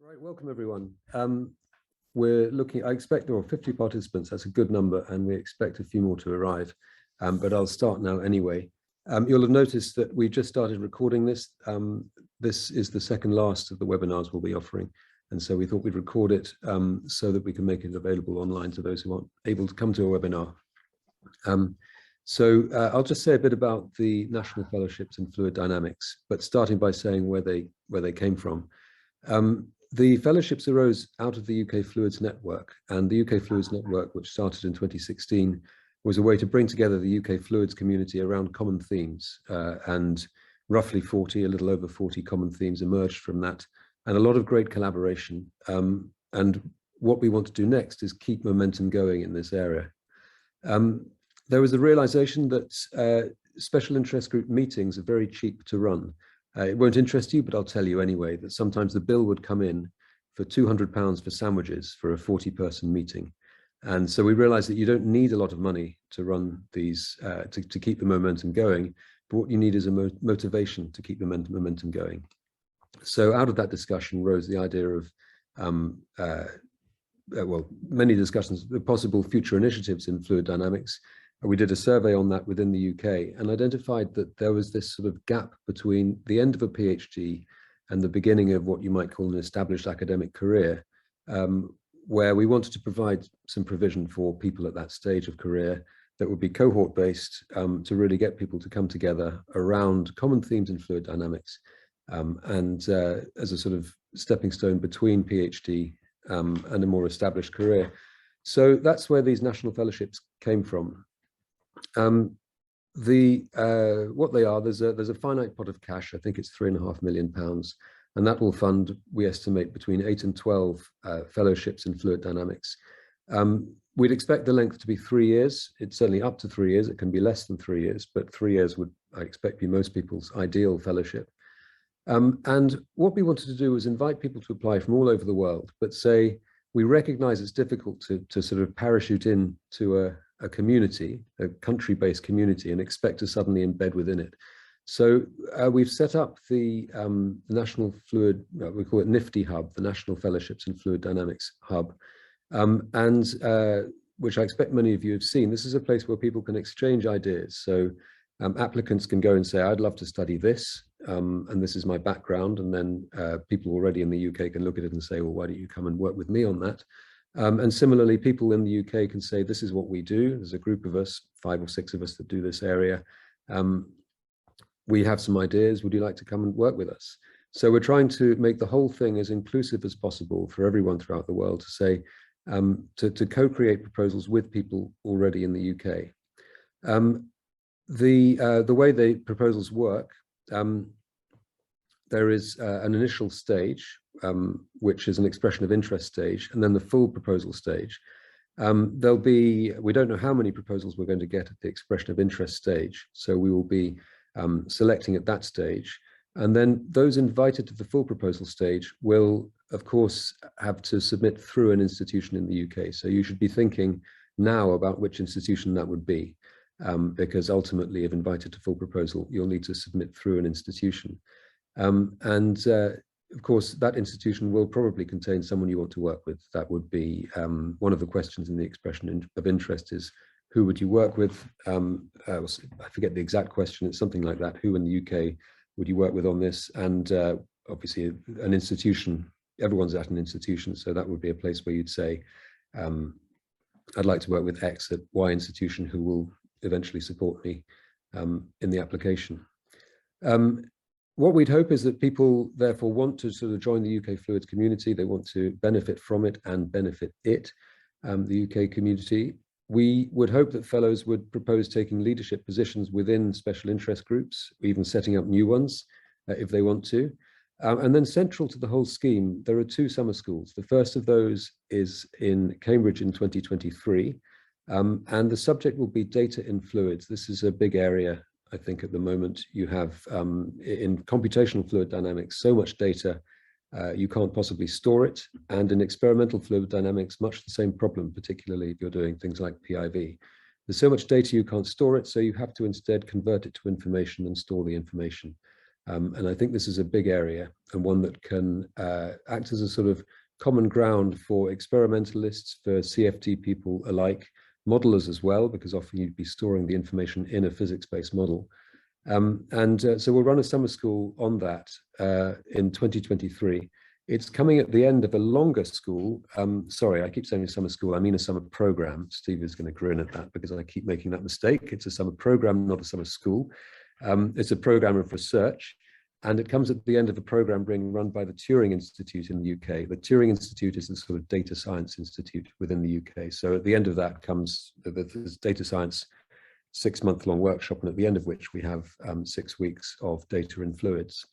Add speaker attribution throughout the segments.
Speaker 1: Right, welcome everyone. I expect there are 50 participants, that's a good number, and we expect a few more to arrive, but I'll start now anyway. You'll have noticed that we just started recording this. This is the second last of the webinars we'll be offering, and so we thought we'd record it so that we can make it available online to those who aren't able to come to a webinar. I'll just say a bit about the National Fellowships in Fluid Dynamics, but starting by saying where they came from. The fellowships arose out of the UK Fluids Network, and the UK Fluids Network, which started in 2016, was a way to bring together the UK fluids community around common themes, and roughly a little over 40 common themes emerged from that, and a lot of great collaboration. And what we want to do next is keep momentum going in this area. There was a realization that special interest group meetings are very cheap to run. It won't interest you, but I'll tell you anyway, that sometimes the bill would come in for £200 for sandwiches for a 40-person meeting. And so we realized that you don't need a lot of money to run these, to keep the momentum going, but what you need is a motivation to keep the momentum going. So out of that discussion rose the idea of, many discussions, the possible future initiatives in fluid dynamics. We did a survey on that within the UK and identified that there was this sort of gap between the end of a PhD and the beginning of what you might call an established academic career, where we wanted to provide some provision for people at that stage of career that would be cohort based, to really get people to come together around common themes in fluid dynamics, and as a sort of stepping stone between PhD and a more established career. So that's where these national fellowships came from. What they are, there's a finite pot of cash. I think it's £3.5 million, and that will fund, we estimate, between 8 and 12 fellowships in fluid dynamics. We'd expect the length to be 3 years. It's certainly up to 3 years. It can be less than 3 years, but 3 years would, I expect, be most people's ideal fellowship. And what we wanted to do was invite people to apply from all over the world, but say we recognize it's difficult to sort of parachute into a community, a country-based community, and expect to suddenly embed within it. So we've set up the National Fluid, we call it NFFDy Hub, the National Fellowships in Fluid Dynamics Hub, which I expect many of you have seen. This is a place where people can exchange ideas. So applicants can go and say, I'd love to study this, and this is my background. And then people already in the UK can look at it and say, well, why don't you come and work with me on that? And similarly, people in the UK can say, this is what we do. There's a group of us, 5 or 6 of us that do this area. We have some ideas. Would you like to come and work with us? So we're trying to make the whole thing as inclusive as possible for everyone throughout the world, to say, to co-create proposals with people already in the UK. The way the proposals work, there is an initial stage, which is an expression of interest stage, and then the full proposal stage. We don't know how many proposals we're going to get at the expression of interest stage, so we will be selecting at that stage. And then those invited to the full proposal stage will, of course, have to submit through an institution in the UK. So you should be thinking now about which institution that would be, because ultimately, if invited to full proposal, you'll need to submit through an institution. Of course, that institution will probably contain someone you want to work with. That would be one of the questions in the expression of interest is, who would you work with? I forget the exact question. It's something like that. Who in the UK would you work with on this? And obviously an institution, everyone's at an institution. So that would be a place where you'd say, I'd like to work with X at Y institution who will eventually support me in the application. What we'd hope is that people therefore want to sort of join the UK fluids community. They want to benefit from it and benefit it, the UK community. We would hope that fellows would propose taking leadership positions within special interest groups, even setting up new ones if they want to. And then central to the whole scheme, there are 2 summer schools. The first of those is in Cambridge in 2023, and the subject will be data in fluids. This is a big area. I think at the moment you have, in computational fluid dynamics, so much data, you can't possibly store it. And in experimental fluid dynamics, much the same problem, particularly if you're doing things like PIV. There's so much data you can't store it, so you have to instead convert it to information and store the information. And I think this is a big area and one that can act as a sort of common ground for experimentalists, for CFD people alike, modelers as well, because often you'd be storing the information in a physics-based model. So we'll run a summer school on that in 2023. It's coming at the end of a longer school. Sorry, I keep saying a summer school. I mean a summer program. Steve is going to grin at that because I keep making that mistake. It's a summer program, not a summer school. It's a program of research, and it comes at the end of a program being run by the Turing Institute in the UK. The Turing Institute is the sort of data science institute within the UK. So at the end of that comes the data science 6-month-long workshop, and at the end of which we have 6 weeks of data in fluids.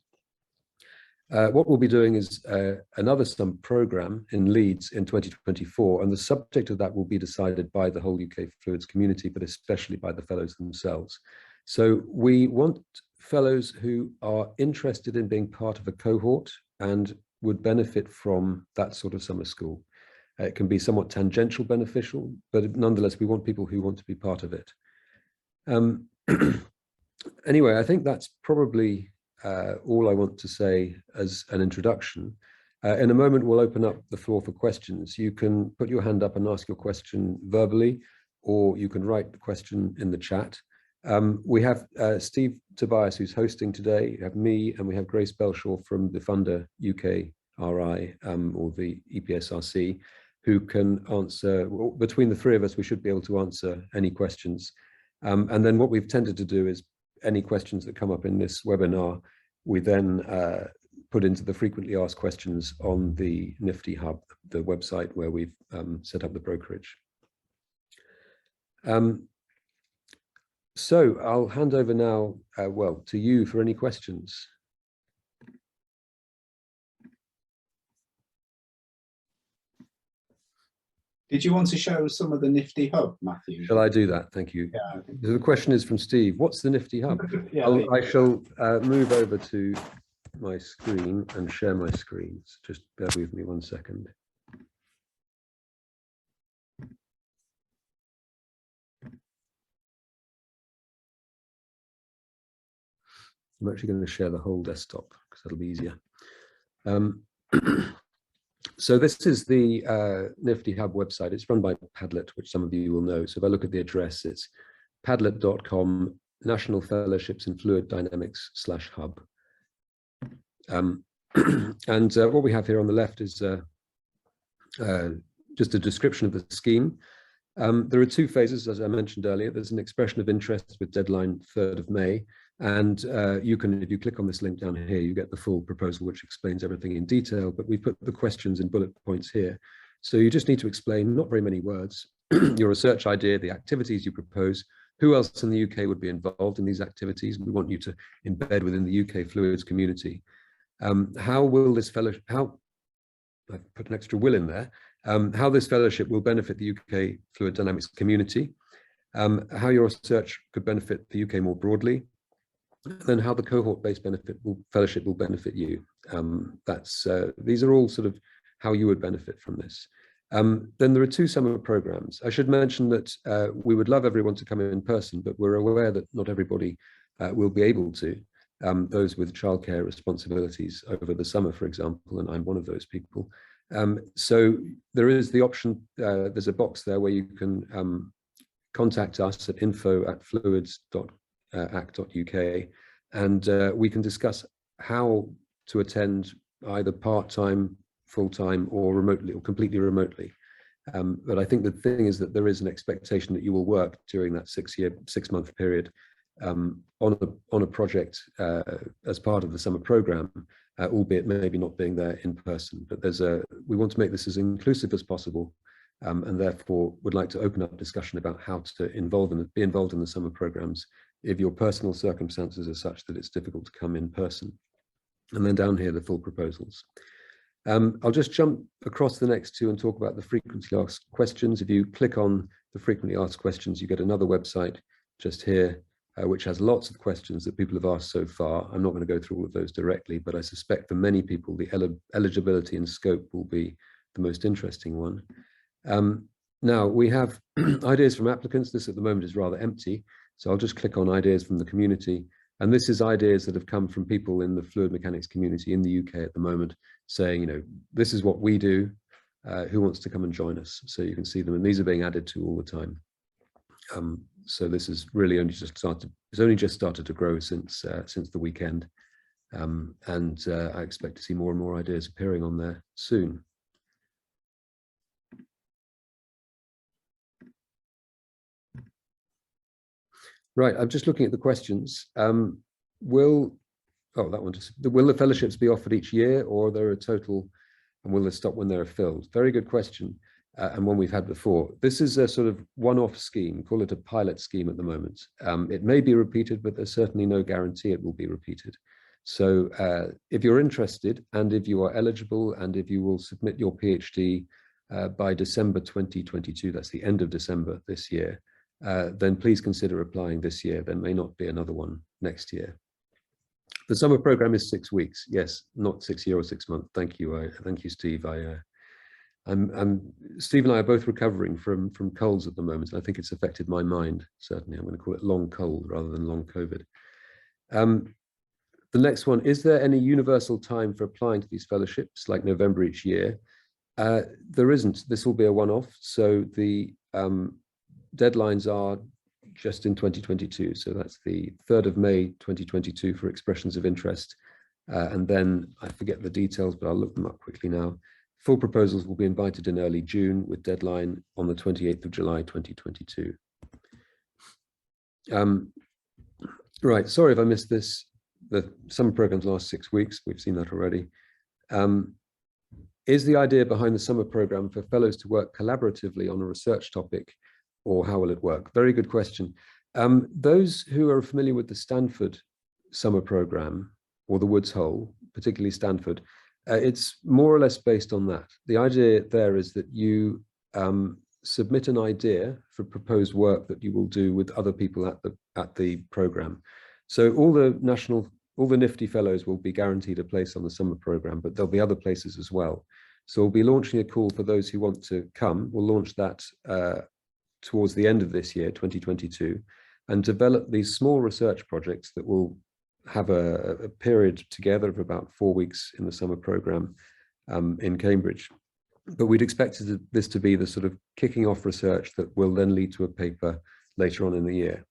Speaker 1: What we'll be doing is another summer program in Leeds in 2024, and the subject of that will be decided by the whole UK fluids community, but especially by the fellows themselves. So we want fellows who are interested in being part of a cohort and would benefit from that sort of summer school. It can be somewhat tangential beneficial, but nonetheless, we want people who want to be part of it. Anyway, I think that's probably all I want to say as an introduction. In a moment, we'll open up the floor for questions. You can put your hand up and ask your question verbally, or you can write the question in the chat. We have Steve Tobias, who's hosting today. We have me, and we have Grace Belshaw from the funder UKRI, or the EPSRC, who can answer. Between the three of us, we should be able to answer any questions. And then what we've tended to do is any questions that come up in this webinar, we then put into the frequently asked questions on the NFFDy Hub, the website where we've set up the brokerage. So I'll hand over now, well, to you for any questions.
Speaker 2: Did you want to show some of the NFFDy Hub, Matthew?
Speaker 1: Shall I do that? Thank you.
Speaker 2: Yeah.
Speaker 1: The question is from Steve. What's the NFFDy Hub?
Speaker 2: Yeah,
Speaker 1: I shall move over to my screen and share my screens. Just bear with me 1 second. I'm actually going to share the whole desktop because that'll be easier. So this is the NFFDy Hub website. It's run by Padlet, which some of you will know. So if I look at the address, it's padlet.com, National Fellowships in Fluid Dynamics /hub. And what we have here on the left is just a description of the scheme. There are 2 phases, as I mentioned earlier. There's an expression of interest with deadline 3rd of May. And you can, if you click on this link down here, you get the full proposal, which explains everything in detail, but we put the questions in bullet points here. So you just need to explain, not very many words, your research idea, the activities you propose, who else in the UK would be involved in these activities. We want you to embed within the UK fluids community. How will this fellowship, I've put an extra will in there, how this fellowship will benefit the UK fluid dynamics community, how your research could benefit the UK more broadly, then how the cohort-based fellowship will benefit you. These are all sort of how you would benefit from this. Then there are 2 summer programs. I should mention that we would love everyone to come in person, but we're aware that not everybody will be able to. Those with childcare responsibilities over the summer, for example, and I'm one of those people. So there is the option, there's a box there where you can contact us at info@fluids.act.uk, and we can discuss how to attend either part-time, full-time, or remotely, or completely remotely. But I think the thing is that there is an expectation that you will work during that 6-month period on a project as part of the summer program, albeit maybe not being there in person. But we want to make this as inclusive as possible, and therefore would like to open up discussion about how to be involved in the summer programs if your personal circumstances are such that it's difficult to come in person. And then down here, the full proposals. I'll just jump across the next 2 and talk about the frequently asked questions. If you click on the frequently asked questions, you get another website just here, which has lots of questions that people have asked so far. I'm not going to go through all of those directly, but I suspect for many people, the eligibility and scope will be the most interesting one. Now, we have ideas from applicants. This at the moment is rather empty, so I'll just click on ideas from the community. And this is ideas that have come from people in the fluid mechanics community in the UK at the moment saying, you know, this is what we do, who wants to come and join us? So you can see them, and these are being added to all the time. So this is really only just started, it's only just started to grow since the weekend. And I expect to see more and more ideas appearing on there soon. Right, I'm just looking at the questions. Will the fellowships be offered each year, or are there a total, and will they stop when they're filled? Very good question, and one we've had before. This is a sort of one-off scheme, call it a pilot scheme at the moment. It may be repeated, but there's certainly no guarantee it will be repeated. So if you're interested, and if you are eligible, and if you will submit your PhD by December 2022, that's the end of December this year, then please consider applying this year. There may not be another one next year. The summer program is 6 weeks. Yes, not 6 year or 6 month. Thank you. Thank you, Steve. Steve and I are both recovering from colds at the moment. I think it's affected my mind, certainly. I'm going to call it long cold rather than long COVID. The next one, is there any universal time for applying to these fellowships, like November each year? There isn't. This will be a one-off. So the deadlines are just in 2022. So that's the 3rd of May, 2022 for expressions of interest. And then I forget the details, but I'll look them up quickly now. Full proposals will be invited in early June with deadline on the 28th of July, 2022. Right, sorry if I missed this. The summer programs last 6 weeks. We've seen that already. Is the idea behind the summer program for fellows to work collaboratively on a research topic, or how will it work? Very good question. Those who are familiar with the Stanford summer program, or the Woods Hole, particularly Stanford, it's more or less based on that. The idea there is that you submit an idea for proposed work that you will do with other people at the program. So all the NFFDy fellows will be guaranteed a place on the summer program, but there'll be other places as well. So we'll be launching a call for those who want to come. We'll launch that towards the end of this year, 2022, and develop these small research projects that will have a period together of about 4 weeks in the summer program in Cambridge. But we'd expect this to be the sort of kicking off research that will then lead to a paper later on in the year.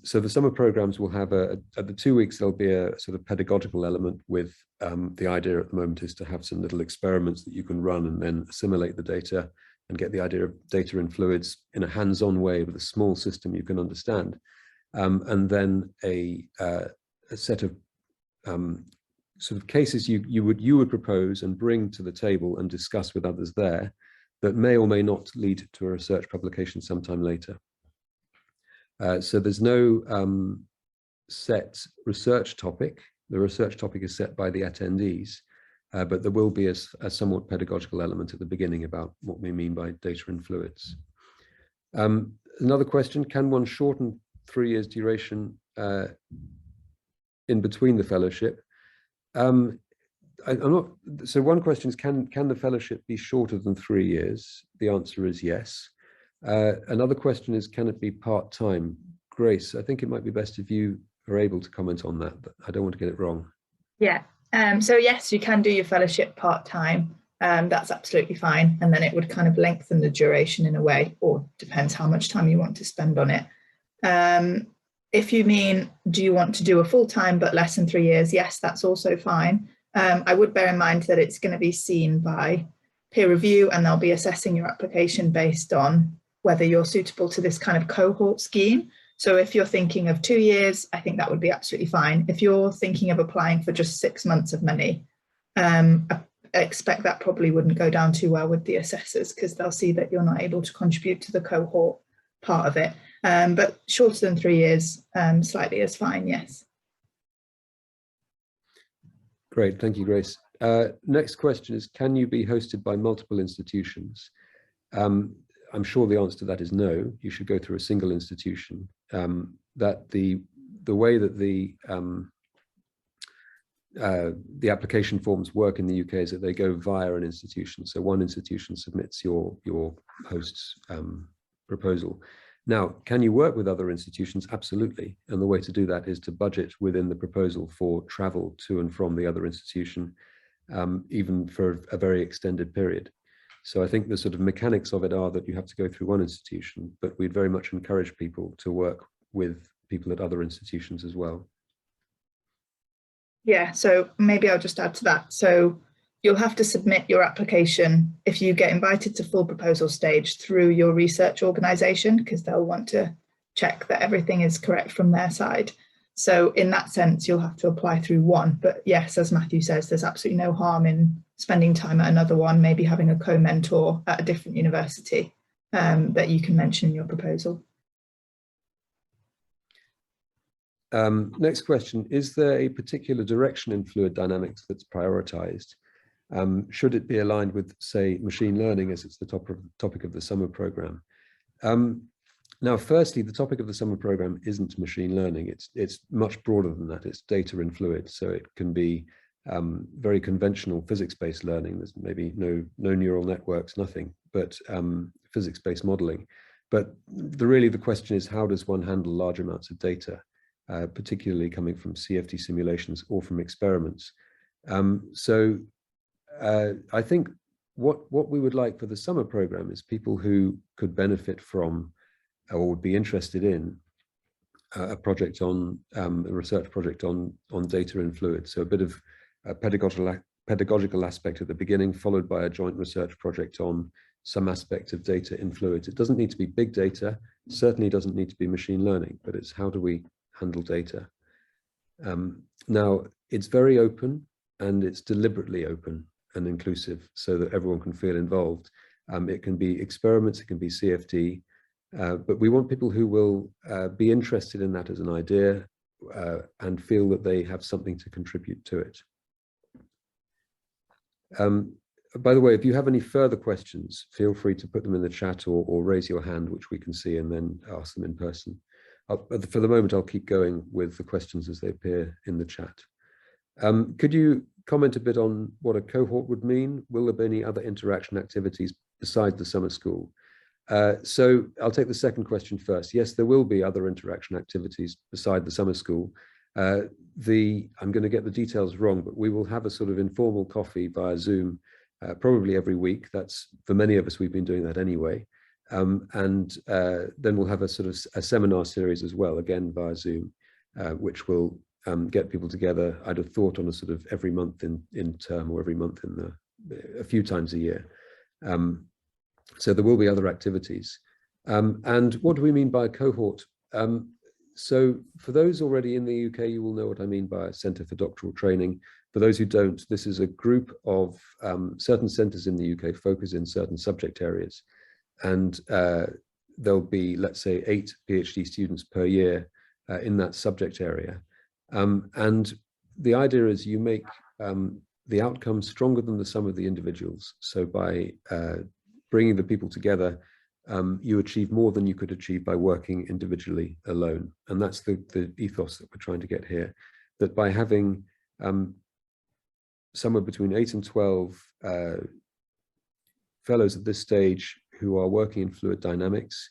Speaker 1: So the summer programs will have at the 2 weeks, there'll be a sort of pedagogical element with the idea at the moment is to have some little experiments that you can run and then assimilate the data and get the idea of data in fluids in a hands-on way with a small system you can understand. And then a set of sort of cases you would propose and bring to the table and discuss with others there that may or may not lead to a research publication sometime later. So there's no set research topic. The research topic is set by the attendees, but there will be a somewhat pedagogical element at the beginning about what we mean by data in fluids. Another question, can one shorten 3 years duration in between the fellowship? I'm not, so one question is, can the fellowship be shorter than 3 years? The answer is yes. Another question is, can it be part-time? Grace, I think it might be best if you are able to comment on that, but I don't want to get it wrong.
Speaker 3: Yeah, so yes, you can do your fellowship part-time. That's absolutely fine. And then it would kind of lengthen the duration in a way, or depends how much time you want to spend on it. If you mean, do you want to do a full-time but less than 3 years? Yes, that's also fine. I would bear in mind that it's going to be seen by peer review, and they'll be assessing your application based on whether you're suitable to this kind of cohort scheme. So if you're thinking of 2 years, I think that would be absolutely fine. If you're thinking of applying for just 6 months of money, I expect that probably wouldn't go down too well with the assessors, because they'll see that you're not able to contribute to the cohort part of it. But shorter than 3 years, slightly is fine, yes.
Speaker 1: Great, thank you, Grace. Next question is, can you be hosted by multiple institutions? I'm sure the answer to that is no. You should go through a single institution. That the way that the application forms work in the UK is that they go via an institution. So one institution submits your host's proposal. Now, can you work with other institutions? Absolutely. And the way to do that is to budget within the proposal for travel to and from the other institution, even for a very extended period. So I think the sort of mechanics of it are that you have to go through one institution, but we'd very much encourage people to work with people at other institutions as well.
Speaker 3: Yeah, so maybe I'll just add to that. So you'll have to submit your application if you get invited to full proposal stage through your research organisation, because they'll want to check that everything is correct from their side. So in that sense, you'll have to apply through one. But yes, as Matthew says, there's absolutely no harm in spending time at another one, maybe having a co-mentor at a different university that you can mention in your proposal.
Speaker 1: Next question, is there a particular direction in fluid dynamics that's prioritized? Should it be aligned with, say, machine learning, as it's the topic of the summer program? Now, firstly, the topic of the summer program isn't machine learning. It's much broader than that. It's data in fluids. So it can be very conventional physics-based learning. There's maybe no neural networks, nothing, but physics-based modeling. But really the question is, how does one handle large amounts of data, particularly coming from CFD simulations or from experiments? I think what we would like for the summer program is people who could benefit from or would be interested in a project on a research project on data in fluids. So a bit of a pedagogical aspect at the beginning, followed by a joint research project on some aspect of data in fluids. It doesn't need to be big data, certainly doesn't need to be machine learning, but it's how do we handle data. Now, it's very open and it's deliberately open and inclusive so that everyone can feel involved. It can be experiments, it can be CFD, but we want people who will be interested in that as an idea and feel that they have something to contribute to it. By the way, if you have any further questions, feel free to put them in the chat or raise your hand, which we can see, and then ask them in person. For the moment, I'll keep going with the questions as they appear in the chat. Could you comment a bit on what a cohort would mean? Will there be any other interaction activities besides the summer school? So I'll take the second question first. Yes, there will be other interaction activities beside the summer school. I'm going to get the details wrong, but we will have a sort of informal coffee via Zoom probably every week. That's, for many of us, we've been doing that anyway. Then we'll have a sort of a seminar series as well, again via Zoom, which will get people together, I'd have thought, on a sort of every month in term or every month a few times a year. So there will be other activities. And what do we mean by a cohort? So for those already in the UK, you will know what I mean by a Centre for Doctoral Training. For those who don't, this is a group of certain centres in the UK focus in certain subject areas. And there'll be, let's say, 8 PhD students per year in that subject area. And the idea is you make the outcomes stronger than the sum of the individuals. So by bringing the people together, you achieve more than you could achieve by working individually alone. And that's the ethos that we're trying to get here, that by having somewhere between 8 and 12 fellows at this stage who are working in fluid dynamics,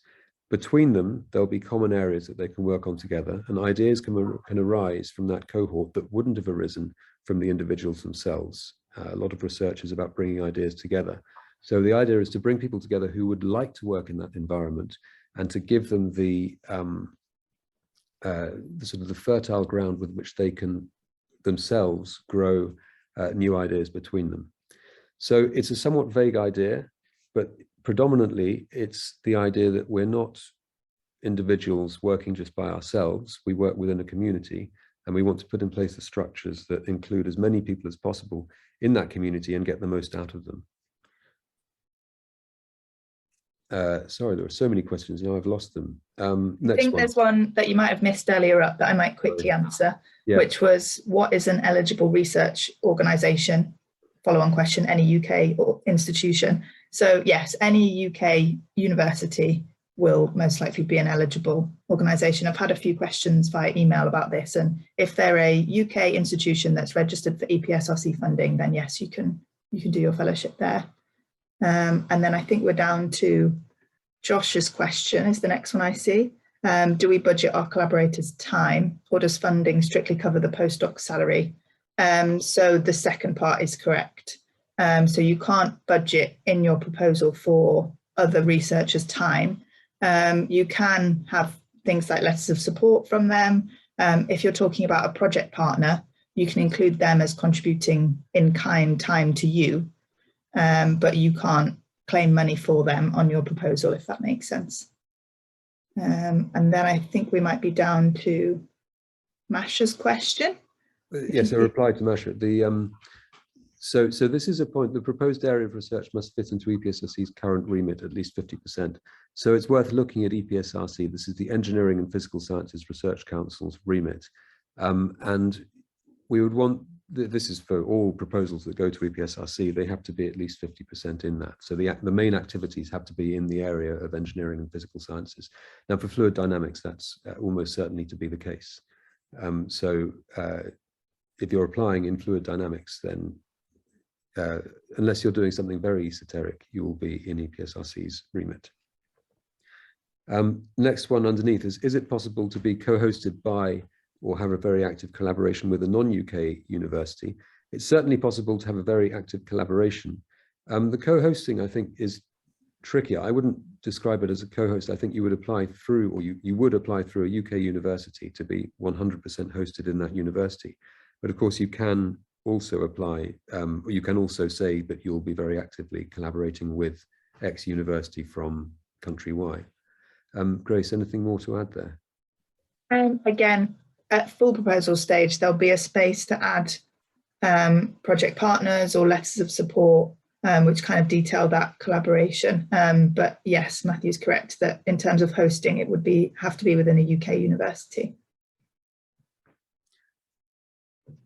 Speaker 1: between them, there'll be common areas that they can work on together, and ideas can arise from that cohort that wouldn't have arisen from the individuals themselves. A lot of research is about bringing ideas together. So the idea is to bring people together who would like to work in that environment and to give them the sort of the fertile ground with which they can themselves grow new ideas between them. So it's a somewhat vague idea, but predominantly it's the idea that we're not individuals working just by ourselves. We work within a community, and we want to put in place the structures that include as many people as possible in that community and get the most out of them. Sorry, there are so many questions now, I've lost them.
Speaker 3: I think there's one that you might have missed earlier up that I might quickly answer, which was, what is an eligible research organisation? Follow-on question, any UK or institution. So yes, any UK university will most likely be an eligible organisation. I've had a few questions via email about this, and if they're a UK institution that's registered for EPSRC funding, then yes, you can do your fellowship there. And then I think we're down to Josh's question is the next one I see. Do we budget our collaborators' time, or does funding strictly cover the postdoc salary? So the second part is correct. So you can't budget in your proposal for other researchers' time. You can have things like letters of support from them. If you're talking about a project partner, you can include them as contributing in-kind time to you, but you can't claim money for them on your proposal, if that makes sense. And then I think we might be down to Masha's question.
Speaker 1: Yes, a reply to Masha. So this is a point. The proposed area of research must fit into EPSRC's current remit, at least 50%. So it's worth looking at EPSRC. This is the Engineering and Physical Sciences Research Council's remit. And we would want, this is for all proposals that go to EPSRC, they have to be at least 50% in that. So the main activities have to be in the area of engineering and physical sciences. Now for fluid dynamics, that's almost certainly to be the case. If you're applying in fluid dynamics, then unless you're doing something very esoteric, you will be in EPSRC's remit. Next one underneath is it possible to be co-hosted by or have a very active collaboration with a non-UK university? It's certainly possible to have a very active collaboration. The co-hosting, I think, is trickier. I wouldn't describe it as a co-host. I think you would apply through, or you would apply through a UK university to be 100% hosted in that university. But of course, you can also apply, or you can also say that you'll be very actively collaborating with X university from country Y. Grace, anything more to add there?
Speaker 3: Again, at full proposal stage, there'll be a space to add project partners or letters of support, which kind of detail that collaboration. But yes, Matthew's correct that in terms of hosting, it would have to be within a UK university.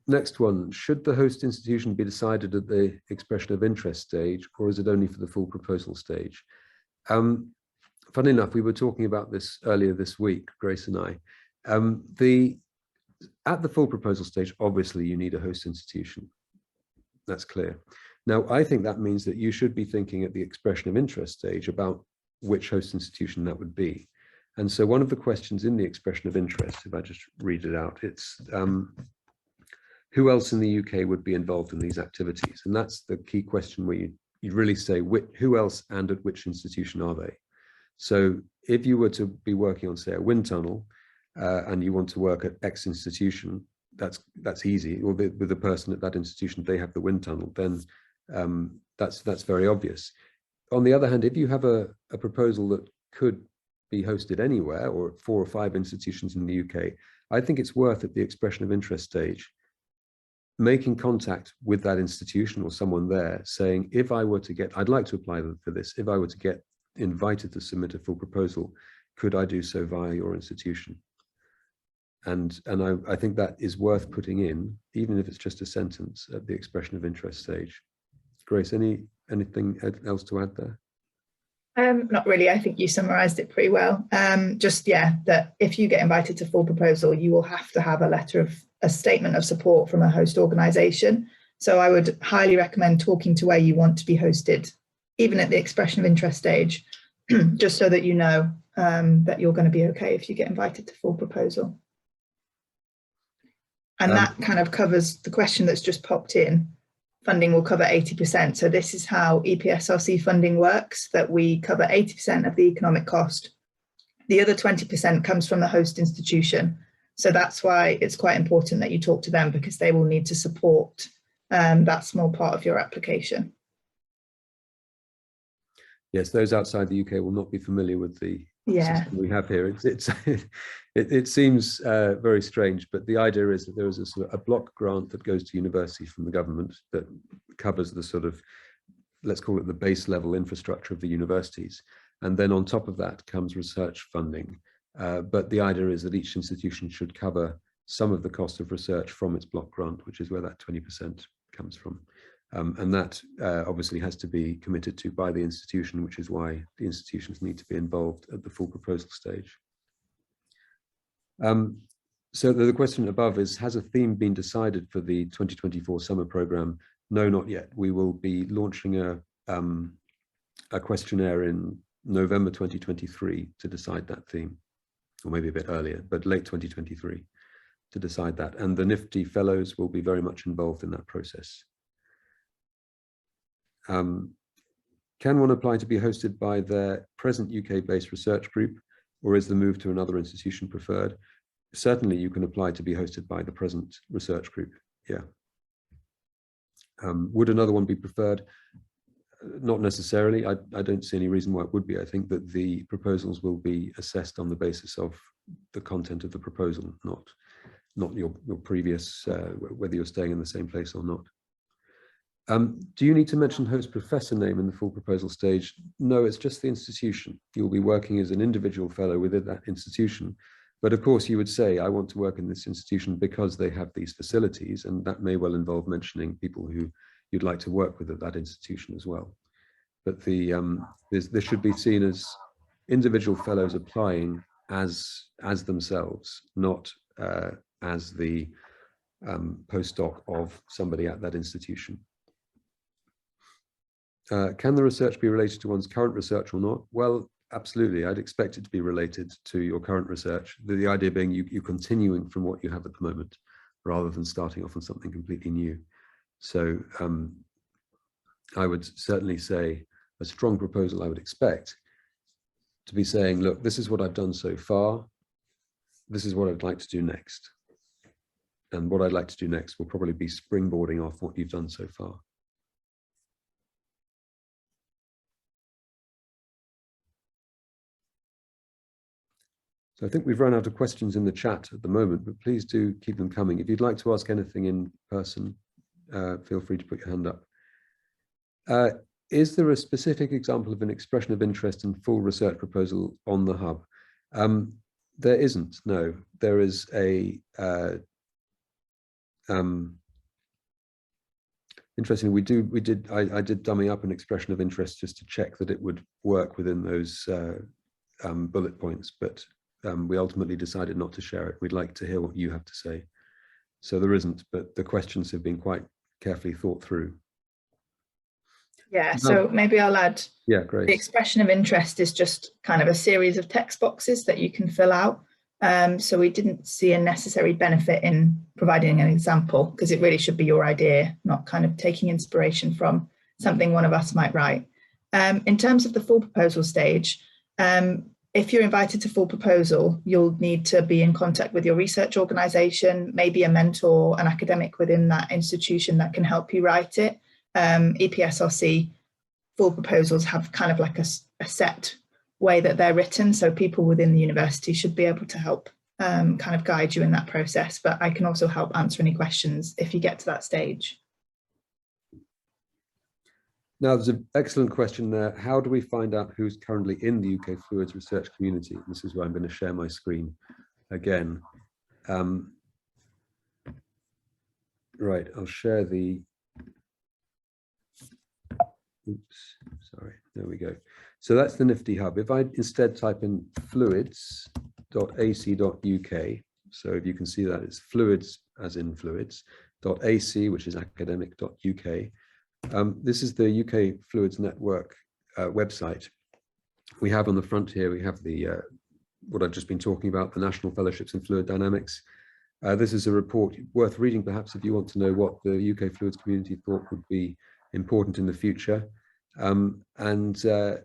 Speaker 1: Next one, should the host institution be decided at the expression of interest stage, or is it only for the full proposal stage? Funny enough, we were talking about this earlier this week, Grace and I. At the full proposal stage, obviously you need a host institution. That's clear. Now, I think that means that you should be thinking at the expression of interest stage about which host institution that would be. And so one of the questions in the expression of interest, if I just read it out, it's who else in the UK would be involved in these activities? And that's the key question where you really say who else and at which institution are they? So if you were to be working on, say, a wind tunnel, and you want to work at X institution, that's easy. Or with the person at that institution, they have the wind tunnel, then that's very obvious. On the other hand, if you have a proposal that could be hosted anywhere or at 4 or 5 institutions in the UK, I think it's worth at the expression of interest stage making contact with that institution or someone there saying, if I were to get, I'd like to apply for this, if I were to get invited to submit a full proposal, could I do so via your institution? And I think that is worth putting in, even if it's just a sentence at the expression of interest stage. Grace, anything else to add there?
Speaker 3: Not really. I think you summarised it pretty well. Just, yeah, that if you get invited to full proposal, you will have to have a statement of support from a host organisation. So I would highly recommend talking to where you want to be hosted, even at the expression of interest stage, just so that you know that you're going to be okay if you get invited to full proposal. And that kind of covers the question that's just popped in. Funding will cover 80%. So this is how EPSRC funding works, that we cover 80% of the economic cost. The other 20% comes from the host institution. So that's why it's quite important that you talk to them, because they will need to support that small part of your application.
Speaker 1: Yes, those outside the UK will not be familiar with the system we have here. It seems very strange, but the idea is that there is a block grant that goes to universities from the government that covers the sort of, let's call it the base level infrastructure of the universities. And then on top of that comes research funding. But the idea is that each institution should cover some of the cost of research from its block grant, which is where that 20% comes from. And that obviously has to be committed to by the institution, which is why the institutions need to be involved at the full proposal stage. So the question above is, has a theme been decided for the 2024 summer programme? No, not yet. We will be launching a questionnaire in November 2023 to decide that theme, or maybe a bit earlier, but late 2023 to decide that. And the NFFDy fellows will be very much involved in that process. Can one apply to be hosted by their present UK-based research group, or is the move to another institution preferred? Certainly you can apply to be hosted by the present research group, yeah. Would another one be preferred? Not necessarily. I don't see any reason why it would be. I think that the proposals will be assessed on the basis of the content of the proposal, not your previous, whether you're staying in the same place or not. Do you need to mention host professor name in the full proposal stage? No, it's just the institution. You'll be working as an individual fellow within that institution. But of course, you would say, I want to work in this institution because they have these facilities, and that may well involve mentioning people who you'd like to work with at that institution as well. But this should be seen as individual fellows applying as themselves, not as the postdoc of somebody at that institution. Can the research be related to one's current research or not? Well, absolutely. I'd expect it to be related to your current research. The idea being you're continuing from what you have at the moment, rather than starting off on something completely new. So I would certainly say a strong proposal I would expect to be saying, look, this is what I've done so far. This is what I'd like to do next. And what I'd like to do next will probably be springboarding off what you've done so far. So I think we've run out of questions in the chat at the moment, but please do keep them coming. If you'd like to ask anything in person, feel free to put your hand up. Is there a specific example of an expression of interest in full research proposal on the Hub? There isn't, no. There is a, interestingly, I did dummy up an expression of interest just to check that it would work within those bullet points, but we ultimately decided not to share it. We'd like to hear what you have to say. So there isn't, but the questions have been quite carefully thought through.
Speaker 3: Yeah, so maybe I'll add,
Speaker 1: yeah, great.
Speaker 3: The expression of interest is just kind of a series of text boxes that you can fill out. So we didn't see a necessary benefit in providing an example, because it really should be your idea, not kind of taking inspiration from something one of us might write. In terms of the full proposal stage, if you're invited to full proposal, you'll need to be in contact with your research organisation, maybe a mentor, an academic within that institution that can help you write it. EPSRC full proposals have kind of like a set way that they're written, so people within the university should be able to help kind of guide you in that process, but I can also help answer any questions if you get to that stage.
Speaker 1: Now, there's an excellent question there. How do we find out who's currently in the UK Fluids research community? This is where I'm going to share my screen again. Right, I'll share the, oops, sorry, there we go. So that's the NFFDy Hub. If I instead type in fluids.ac.uk, so if you can see that it's fluids as in fluids.ac, which is academic.uk. This is the UK Fluids Network website. We have on the front here, we have the what I've just been talking about, the National Fellowships in Fluid Dynamics. This is a report worth reading, perhaps, if you want to know what the UK Fluids community thought would be important in the future, and a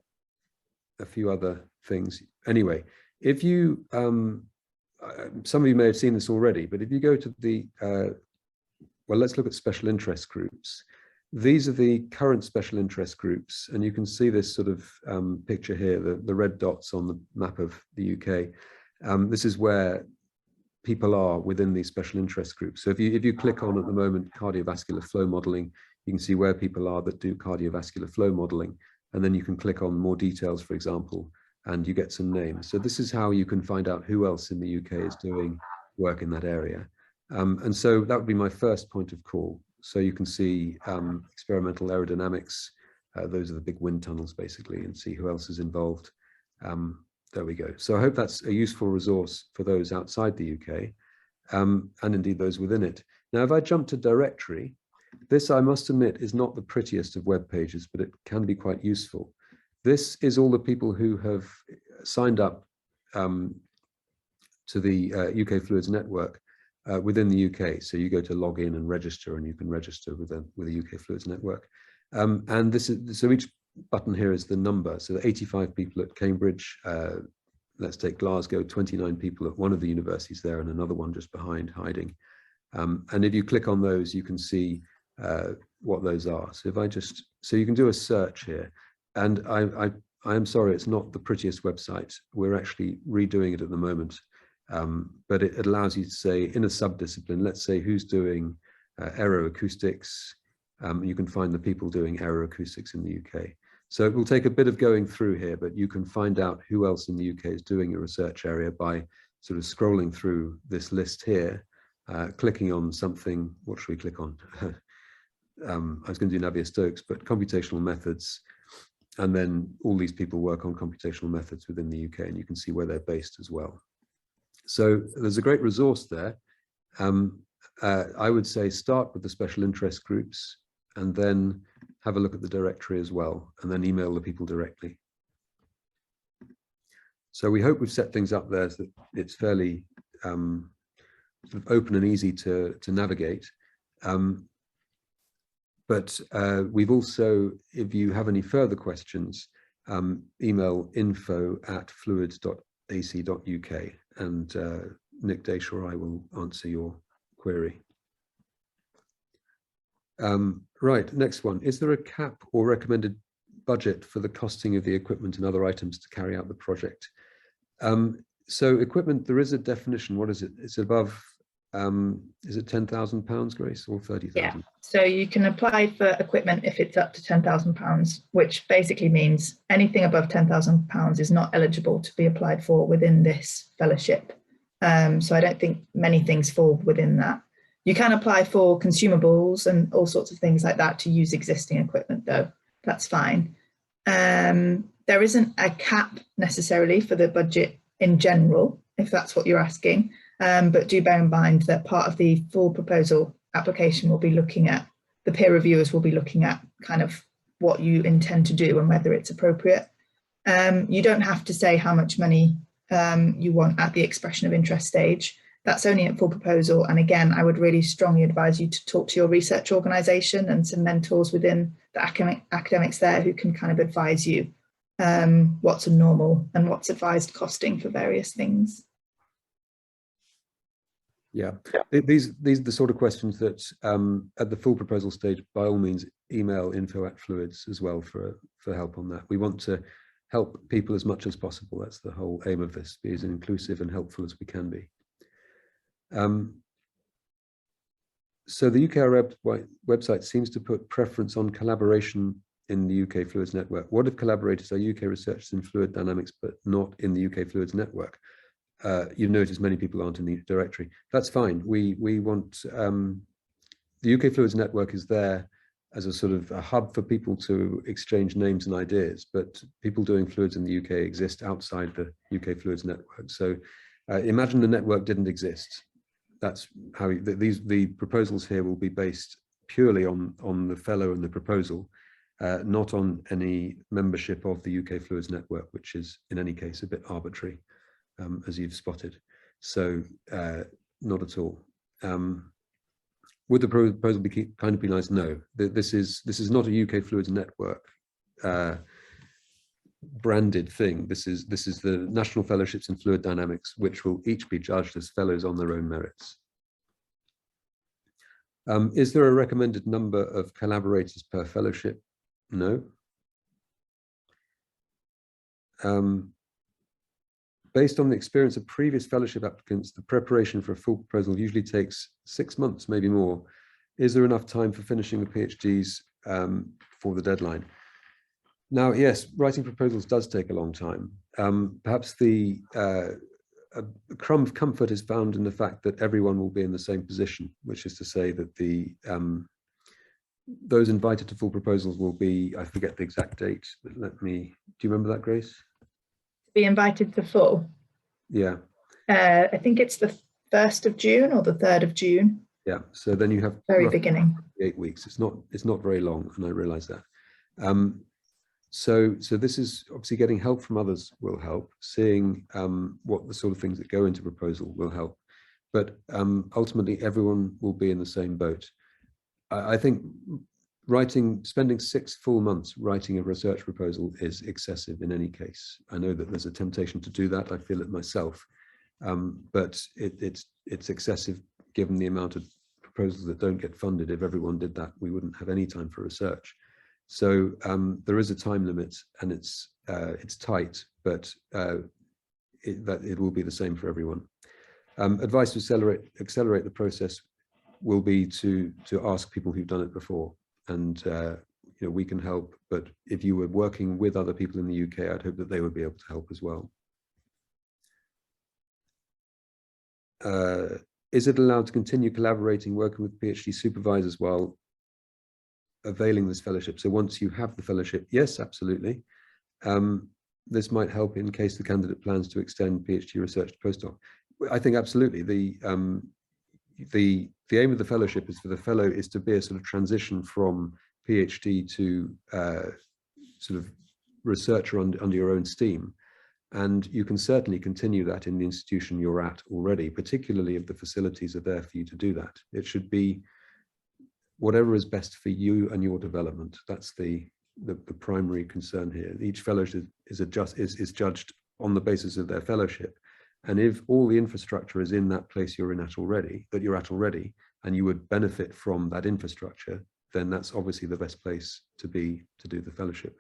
Speaker 1: few other things. Anyway, if you, some of you may have seen this already, but if you go to the, well, let's look at special interest groups. These are the current special interest groups, and you can see this sort of picture here, the red dots on the map of the UK. This is where people are within these special interest groups. So if you click on, at the moment, cardiovascular flow modeling, you can see where people are that do cardiovascular flow modeling, and then you can click on more details, for example, and you get some names. So this is how you can find out who else in the UK is doing work in that area. And so that would be my first point of call. So you can see experimental aerodynamics, those are the big wind tunnels basically, and see who else is involved. There we go. So I hope that's a useful resource for those outside the UK, and indeed those within it. Now, if I jump to directory, this, I must admit, is not the prettiest of web pages, but it can be quite useful. This is all the people who have signed up to the UK Fluids Network within the UK. So you go to log in and register, and you can register with the UK Fluids Network. And this is, so each button here is the number. So the 85 people at Cambridge, let's take Glasgow, 29 people at one of the universities there and another one just behind hiding. And if you click on those, you can see what those are. So if I just, so you can do a search here. And I am sorry, it's not the prettiest website. We're actually redoing it at the moment. But it allows you to say in a subdiscipline, let's say who's doing aeroacoustics. You can find the people doing aeroacoustics in the UK. So it will take a bit of going through here, but you can find out who else in the UK is doing a research area by sort of scrolling through this list here, clicking on something. What should we click on? I was going to do Navier-Stokes, but computational methods. And then all these people work on computational methods within the UK, and you can see where they're based as well. So there's a great resource there. I would say start with the special interest groups and then have a look at the directory as well, and then email the people directly. So we hope we've set things up there so that it's fairly sort of open and easy to navigate. But we've also, if you have any further questions, email info@fluids.ac.uk, and Nick Dace or I will answer your query. Right, next one. Is there a cap or recommended budget for the costing of the equipment and other items to carry out the project? So equipment, there is a definition. What is it? It's above, is it £10,000, Grace, or 30,000?
Speaker 3: Yeah, so you can apply for equipment if it's up to £10,000, which basically means anything above £10,000 is not eligible to be applied for within this fellowship. So I don't think many things fall within that. You can apply for consumables and all sorts of things like that to use existing equipment, though. That's fine. There isn't a cap necessarily for the budget in general, if that's what you're asking. But do bear in mind that part of the full proposal application will be looking at, the peer reviewers will be looking at kind of what you intend to do and whether it's appropriate. You don't have to say how much money you want at the expression of interest stage. That's only at full proposal. And again, I would really strongly advise you to talk to your research organisation and some mentors within the academics there who can kind of advise you what's a normal and what's advised costing for various things.
Speaker 1: Yeah, these are the sort of questions that at the full proposal stage, by all means, email info@fluids as well for help on that. We want to help people as much as possible. That's the whole aim of this, be as inclusive and helpful as we can be. So the UKREB website seems to put preference on collaboration in the UK Fluids Network. What if collaborators are UK researchers in fluid dynamics, but not in the UK Fluids Network? You notice many people aren't in the directory. That's fine. We want, the UK Fluids Network is there as a sort of a hub for people to exchange names and ideas, but people doing fluids in the UK exist outside the UK Fluids Network. So imagine the network didn't exist. That's how the proposals here will be based purely on the fellow and the proposal, not on any membership of the UK Fluids Network, which is in any case a bit arbitrary, as you've spotted. So not at all. Would the proposal be kind of be nice? No, this is not a UK Fluids Network branded thing. This is the National Fellowships in Fluid Dynamics, which will each be judged as fellows on their own merits. Is there a recommended number of collaborators per fellowship? No. Based on the experience of previous fellowship applicants, the preparation for a full proposal usually takes 6 months, maybe more. Is there enough time for finishing the PhDs for the deadline? Now, yes, writing proposals does take a long time. Perhaps the crumb of comfort is found in the fact that everyone will be in the same position, which is to say that those invited to full proposals will be, I forget the exact date, but do you remember that, Grace?
Speaker 3: Be invited to full?
Speaker 1: Yeah.
Speaker 3: I think it's the 1st of June or the 3rd of June.
Speaker 1: Yeah, so then you have
Speaker 3: very beginning
Speaker 1: 8 weeks. It's not very long, and I realize that. So this is obviously getting help from others will help, seeing what the sort of things that go into proposal will help. But ultimately, everyone will be in the same boat. I think spending 6 full months writing a research proposal is excessive in any case. I know that there's a temptation to do that. I feel it myself, but it's excessive given the amount of proposals that don't get funded. If everyone did that, we wouldn't have any time for research. So there is a time limit, and it's tight, but it will be the same for everyone. Advice to accelerate the process will be to ask people who've done it before, and we can help. But if you were working with other people in the UK, I'd hope that they would be able to help as well. Is it allowed to continue collaborating, working with PhD supervisors while availing this fellowship? So once you have the fellowship, yes, absolutely. This might help in case the candidate plans to extend PhD research to postdoc. I think absolutely. The aim of the fellowship is for the fellow is to be a sort of transition from PhD to sort of researcher under your own steam. And you can certainly continue that in the institution you're at already, particularly if the facilities are there for you to do that. It should be whatever is best for you and your development. That's the primary concern here. Each fellowship is judged on the basis of their fellowship. And if all the infrastructure is in that place you're at already, and you would benefit from that infrastructure, then that's obviously the best place to be to do the fellowship.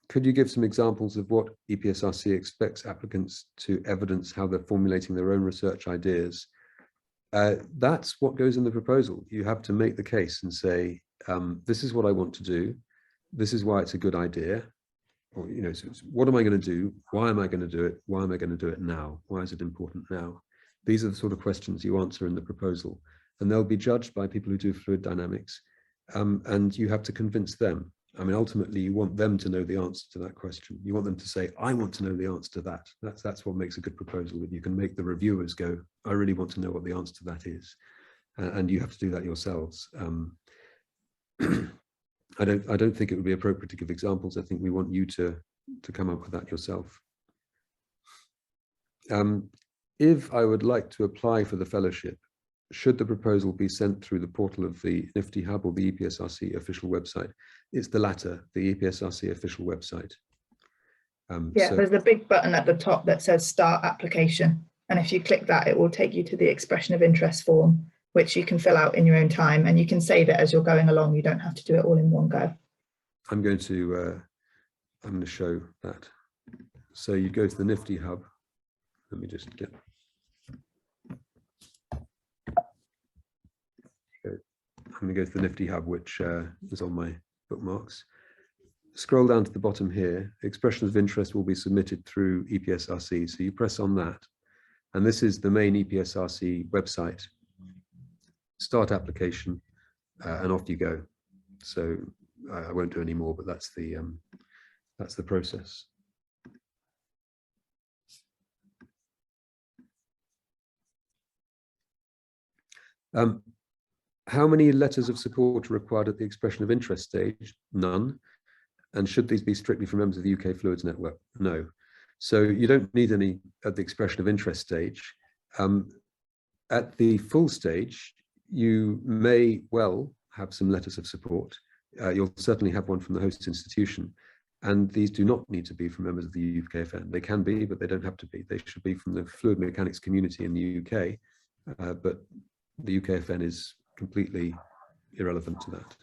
Speaker 1: Could you give some examples of what EPSRC expects applicants to evidence how they're formulating their own research ideas? That's what goes in the proposal. You have to make the case and say, this is what I want to do. This is why it's a good idea. Or, so what am I going to do? Why am I going to do it? Why am I going to do it now? Why is it important now? These are the sort of questions you answer in the proposal, and they'll be judged by people who do fluid dynamics. And you have to convince them. I mean, ultimately, you want them to know the answer to that question. You want them to say, I want to know the answer to that. That's what makes a good proposal. That you can make the reviewers go, I really want to know what the answer to that is. And you have to do that yourselves. I don't think it would be appropriate to give examples. I think we want you to come up with that yourself. If I would like to apply for the fellowship, should the proposal be sent through the portal of the NFFDy Hub or the EPSRC official website? It's the latter, the EPSRC official website.
Speaker 3: So there's a big button at the top that says Start Application. And if you click that, it will take you to the expression of interest form, which you can fill out in your own time, and you can save it as you're going along. You don't have to do it all in one go. I'm going to show that. So you go to the NFFDy Hub. Let me just get. I'm going to go to the NFFDy Hub, which is on my bookmarks. Scroll down to the bottom here. Expressions of interest will be submitted through EPSRC. So you press on that, and this is the main EPSRC website. Start application, and off you go. So I won't do any more, but that's the process. How many letters of support are required at the expression of interest stage? None. And should these be strictly from members of the UK Fluids Network? No. So you don't need any at the expression of interest stage. At the full stage, you may well have some letters of support. You'll certainly have one from the host institution. And these do not need to be from members of the UKFN. They can be, but they don't have to be. They should be from the fluid mechanics community in the UK. But the UKFN is completely irrelevant to that.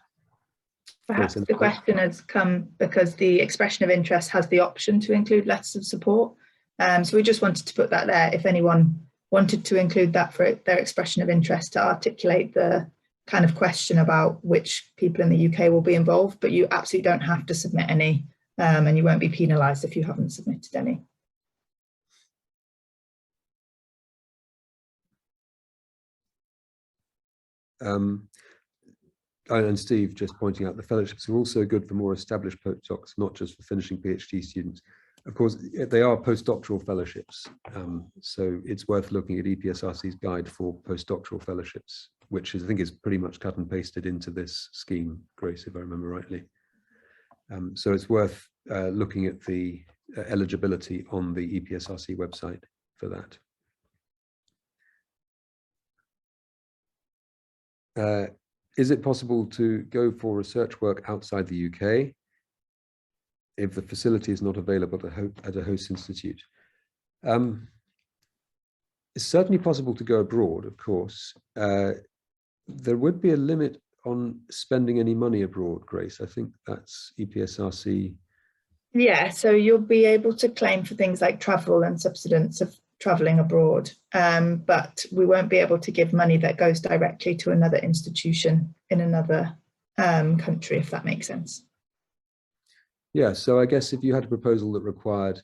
Speaker 3: Perhaps the question has come because the expression of interest has the option to include letters of support. So we just wanted to put that there if anyone wanted to include that for their expression of interest, to articulate the kind of question about which people in the UK will be involved, but you absolutely don't have to submit any, and you won't be penalised if you haven't submitted any. And Steve just pointing out the fellowships are also good for more established postdocs, not just for finishing PhD students. Of course, they are postdoctoral fellowships, so it's worth looking at EPSRC's guide for postdoctoral fellowships.
Speaker 1: which is, I think is pretty much cut and pasted into this scheme, Grace, if I remember rightly. So it's worth looking at the eligibility on the EPSRC website for that. Is it possible to go for research work outside the UK if the facility is not available at a host institute? It's certainly possible to go abroad, of course. There would be a limit on spending any money abroad, Grace. I think that's EPSRC.
Speaker 3: Yeah, so you'll be able to claim for things like travel and subsidence of travelling abroad, but we won't be able to give money that goes directly to another institution in another country, if that makes sense.
Speaker 1: Yeah, so I guess if you had a proposal that required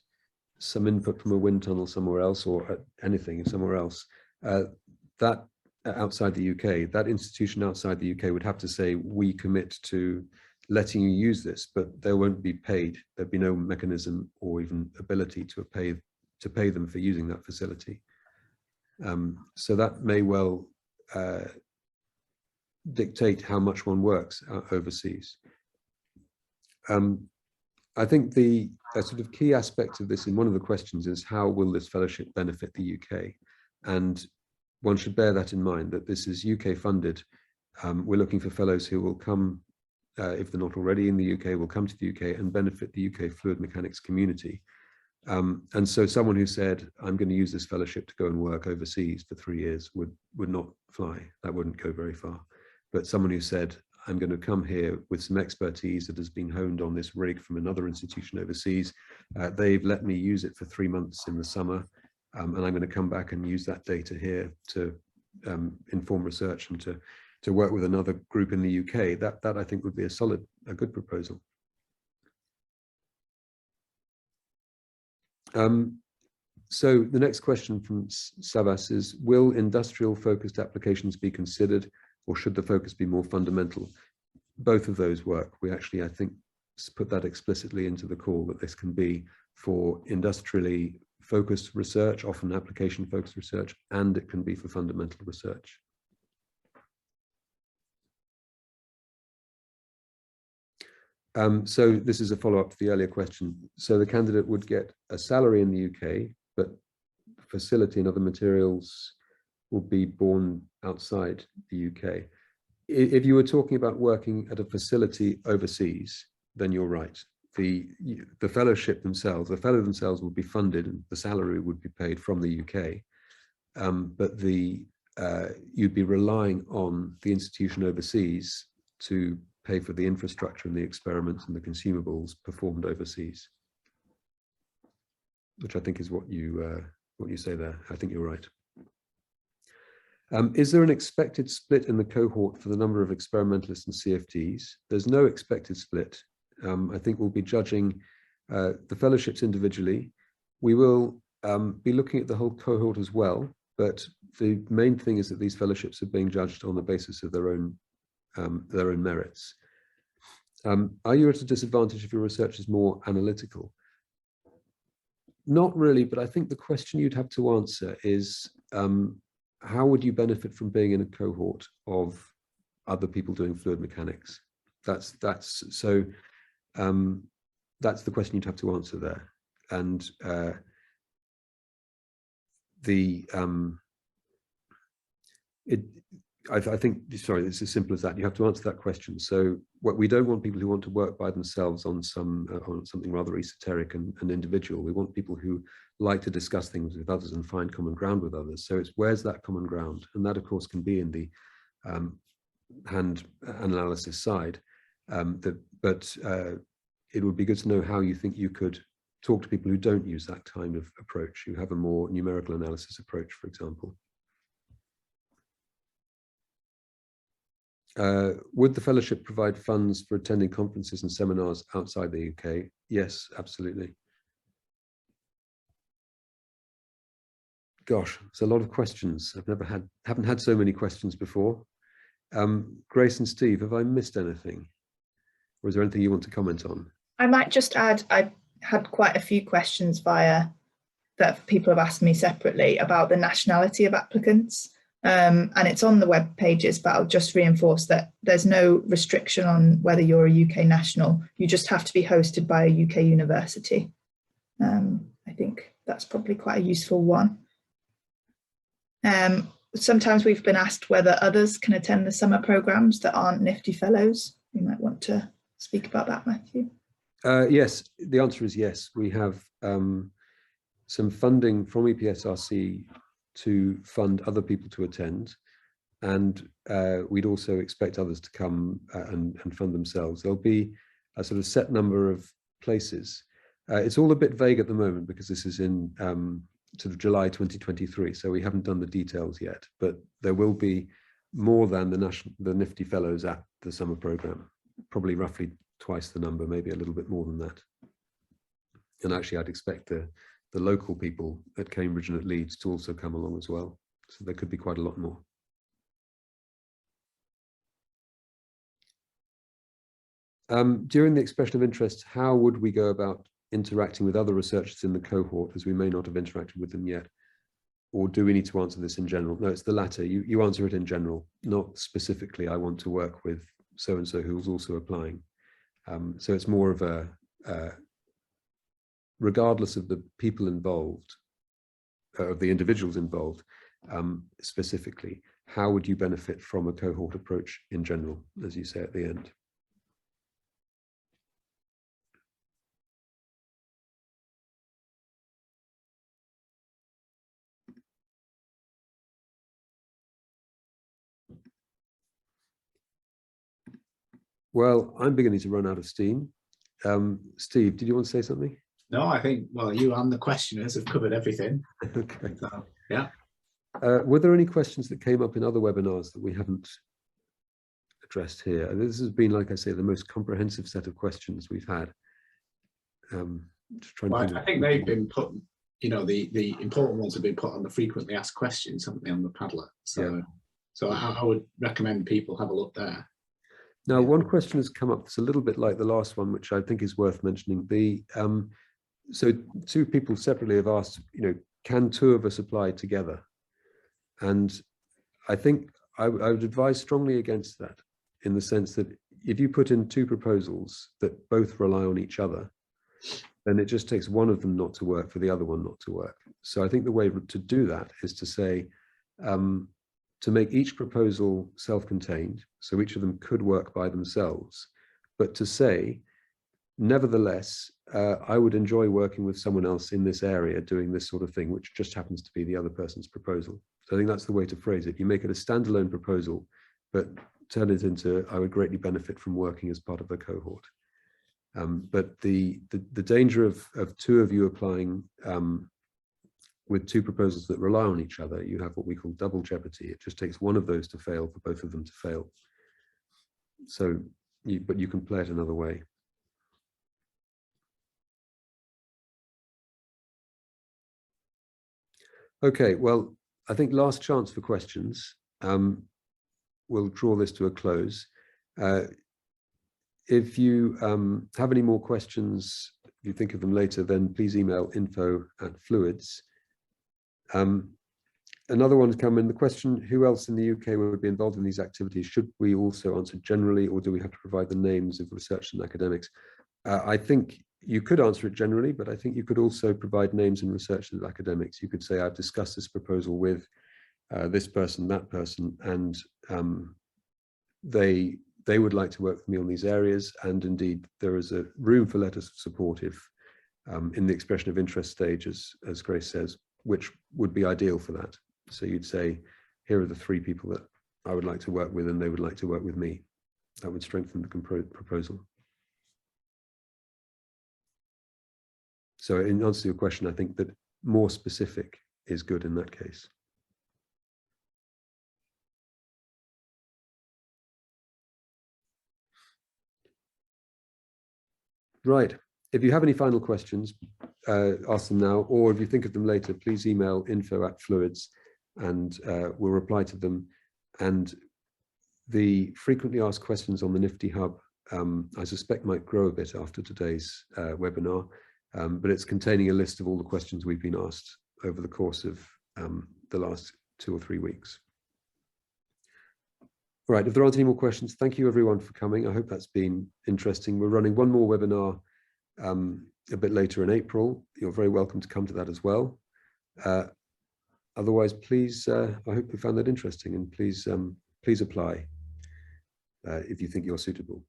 Speaker 1: some input from a wind tunnel somewhere else, or anything somewhere else, that outside the UK, that institution outside the UK would have to say, we commit to letting you use this, but they won't be paid. There'd be no mechanism or even ability to pay them for using that facility. So that may well dictate how much one works overseas. I think the sort of key aspect of this in one of the questions is, how will this fellowship benefit the UK? And one should bear that in mind, that this is UK funded. We're looking for fellows who will come, if they're not already in the UK, will come to the UK and benefit the UK fluid mechanics community. And so someone who said, I'm going to use this fellowship to go and work overseas for 3 years would not fly. That wouldn't go very far. But someone who said, I'm going to come here with some expertise that has been honed on this rig from another institution overseas. They've let me use it for 3 months in the summer, and I'm going to come back and use that data here to inform research and to work with another group in the UK. That I think would be a good proposal. So the next question from Savas is, will industrial focused applications be considered, or should the focus be more fundamental? Both of those work. We actually, I think, put that explicitly into the call, that this can be for industrially focused research, often application focused research, and it can be for fundamental research. So this is a follow-up to the earlier question. So the candidate would get a salary in the UK, but facility and other materials will be borne outside the UK. If you were talking about working at a facility overseas, then you're right. The fellowship themselves, the fellow themselves will be funded, and the salary would be paid from the UK. But you'd be relying on the institution overseas to pay for the infrastructure and the experiments and the consumables performed overseas, which I think is what you say there. I think you're right. Is there an expected split in the cohort for the number of experimentalists and CFDs? There's no expected split. I think we'll be judging the fellowships individually. We will be looking at the whole cohort as well, but the main thing is that these fellowships are being judged on the basis of their own merits. Are you at a disadvantage if your research is more analytical? Not really, but I think the question you'd have to answer is, how would you benefit from being in a cohort of other people doing fluid mechanics? That's the question you'd have to answer there. And I think, sorry, it's as simple as that. You have to answer that question. So we don't want people who want to work by themselves on something rather esoteric and individual. We want people who like to discuss things with others and find common ground with others. So it's, where's that common ground? And that, of course, can be in the hand analysis side. But it would be good to know how you think you could talk to people who don't use that kind of approach, who have a more numerical analysis approach, for example. Would the fellowship provide funds for attending conferences and seminars outside the UK? Yes, absolutely. Gosh, it's a lot of questions. Haven't had so many questions before. Grace and Steve, have I missed anything? Or is there anything you want to comment on?
Speaker 3: I might just add, I had quite a few questions that people have asked me separately about the nationality of applicants. And it's on the web pages, but I'll just reinforce that there's no restriction on whether you're a UK national. You just have to be hosted by a UK university. I think that's probably quite a useful one. Sometimes we've been asked whether others can attend the summer programmes that aren't NFFDy fellows. You might want to speak about that, Matthew.
Speaker 1: Yes, the answer is yes. We have some funding from EPSRC to fund other people to attend, and we'd also expect others to come and fund themselves. There'll be a sort of set number of places. It's all a bit vague at the moment because this is in sort of July 2023, so we haven't done the details yet, but there will be more than the NFFDy fellows at the summer programme, probably roughly twice the number, maybe a little bit more than that. And actually I'd expect the local people at Cambridge and at Leeds to also come along as well, so there could be quite a lot more. During the expression of interest, how would we go about interacting with other researchers in the cohort, as we may not have interacted with them yet? Or do we need to answer this in general? No, it's the latter. You answer it in general, not specifically, I want to work with so-and-so who's also applying. So it's more of a, regardless of the people involved, of the individuals involved, specifically, how would you benefit from a cohort approach in general, as you say at the end? Well, I'm beginning to run out of steam. Steve, did you want to say something?
Speaker 2: No, I think, well, you and the questioners have covered everything.
Speaker 1: Okay.
Speaker 2: So, yeah.
Speaker 1: Were there any questions that came up in other webinars that we haven't addressed here? This has been, like I say, the most comprehensive set of questions we've had.
Speaker 2: Well, I think they've been put, you know, the important ones have been put on the frequently asked questions, haven't they, on the Padlet? So, yeah. So I would recommend people have a look there.
Speaker 1: Now, one question has come up that's a little bit like the last one, which I think is worth mentioning. So two people separately have asked, you know, can two of us apply together? And I think I would advise strongly against that, in the sense that if you put in two proposals that both rely on each other, then it just takes one of them not to work for the other one not to work. So I think the way to do that is to say, to make each proposal self-contained, so each of them could work by themselves, but to say, nevertheless, I would enjoy working with someone else in this area doing this sort of thing, which just happens to be the other person's proposal. So I think that's the way to phrase it. You make it a standalone proposal, but turn it into, I would greatly benefit from working as part of a cohort. But the danger of two of you applying with two proposals that rely on each other, you have what we call double jeopardy. It just takes one of those to fail for both of them to fail. So, but you can play it another way. Okay, well, I think last chance for questions. We'll draw this to a close. If you have any more questions, if you think of them later, then please email info@fluids. Another one has come in, the question, who else in the UK would be involved in these activities? Should we also answer generally, or do we have to provide the names of researchers and academics? I think you could answer it generally, but I think you could also provide names and researchers and academics. You could say, I've discussed this proposal with this person, that person, and they would like to work with me on these areas. And indeed, there is a room for letters of support if in the expression of interest stage, as Grace says, which would be ideal for that. So you'd say, here are the three people that I would like to work with, and they would like to work with me. That would strengthen the proposal. So in answer to your question, I think that more specific is good in that case. Right. If you have any final questions, ask them now, or if you think of them later, please email info@fluids and we'll reply to them. And the frequently asked questions on the NFFDy Hub, I suspect might grow a bit after today's webinar, but it's containing a list of all the questions we've been asked over the course of the last 2 or 3 weeks. Right, if there aren't any more questions, thank you everyone for coming. I hope that's been interesting. We're running one more webinar a bit later in April. You're very welcome to come to that as well. Otherwise, please, I hope you found that interesting, and please apply if you think you're suitable.